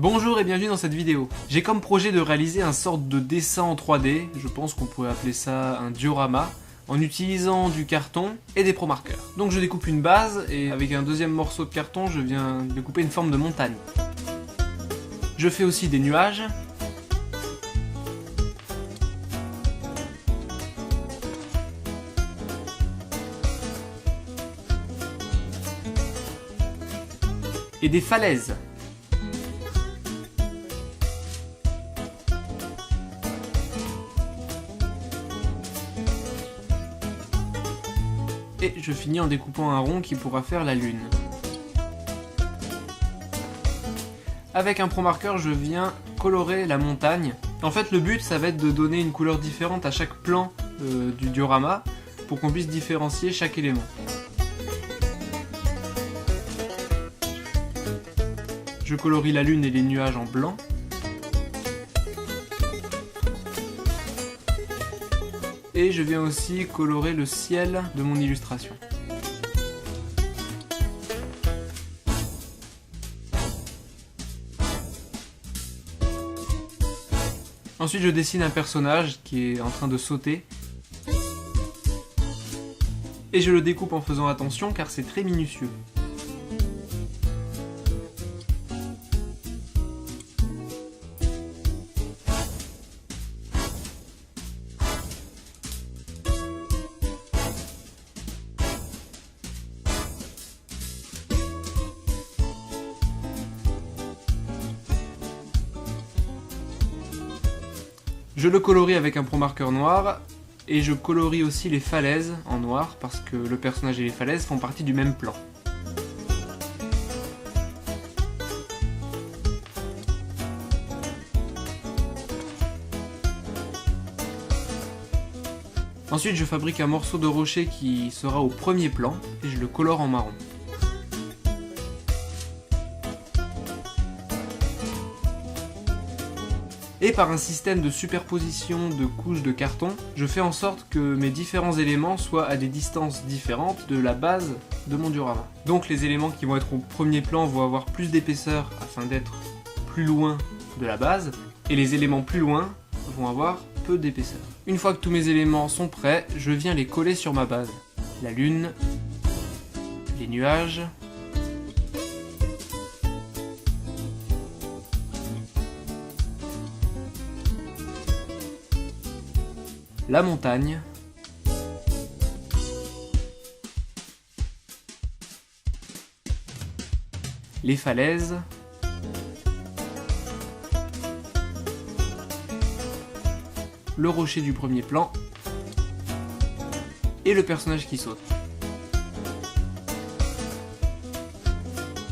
Bonjour et bienvenue dans cette vidéo. J'ai comme projet de réaliser un sorte de dessin en 3D, je pense qu'on pourrait appeler ça un diorama, en utilisant du carton et des pro-marqueurs. Donc je découpe une base et avec un deuxième morceau de carton, je viens découper une forme de montagne. Je fais aussi des nuages. Et des falaises. Et je finis en découpant un rond qui pourra faire la lune. Avec un pro-marqueur, je viens colorer la montagne. En fait, le but, ça va être de donner une couleur différente à chaque plan du diorama pour qu'on puisse différencier chaque élément. Je colorie la lune et les nuages en blanc. Et je viens aussi colorer le ciel de mon illustration. Ensuite, je dessine un personnage qui est en train de sauter. Et je le découpe en faisant attention car c'est très minutieux. Je le colorie avec un pro-marqueur noir et je colorie aussi les falaises en noir parce que le personnage et les falaises font partie du même plan. Ensuite, je fabrique un morceau de rocher qui sera au premier plan et je le colore en marron. Et par un système de superposition de couches de carton, je fais en sorte que mes différents éléments soient à des distances différentes de la base de mon diorama. Donc les éléments qui vont être au premier plan vont avoir plus d'épaisseur afin d'être plus loin de la base, et les éléments plus loin vont avoir peu d'épaisseur. Une fois que tous mes éléments sont prêts, je viens les coller sur ma base. La lune, les nuages, la montagne, les falaises, le rocher du premier plan et le personnage qui saute.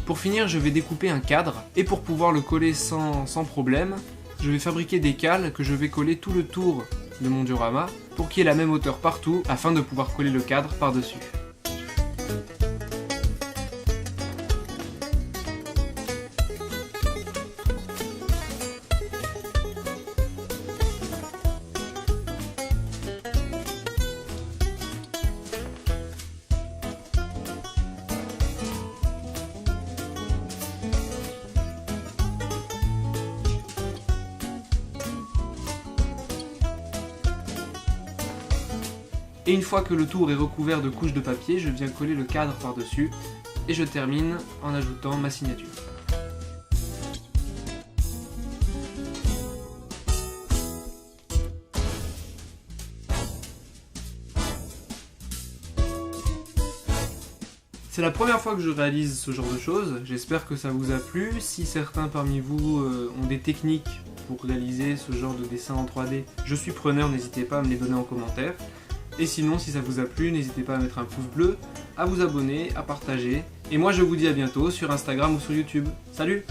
Pour finir, je vais découper un cadre et pour pouvoir le coller sans problème, je vais fabriquer des cales que je vais coller tout le tour de mon diorama pour qu'il y ait la même hauteur partout afin de pouvoir coller le cadre par-dessus. Et une fois que le tour est recouvert de couches de papier, je viens coller le cadre par-dessus et je termine en ajoutant ma signature. C'est la première fois que je réalise ce genre de choses, j'espère que ça vous a plu. Si certains parmi vous ont des techniques pour réaliser ce genre de dessin en 3D, je suis preneur, n'hésitez pas à me les donner en commentaire. Et sinon, si ça vous a plu, n'hésitez pas à mettre un pouce bleu, à vous abonner, à partager. Et moi, je vous dis à bientôt sur Instagram ou sur YouTube. Salut!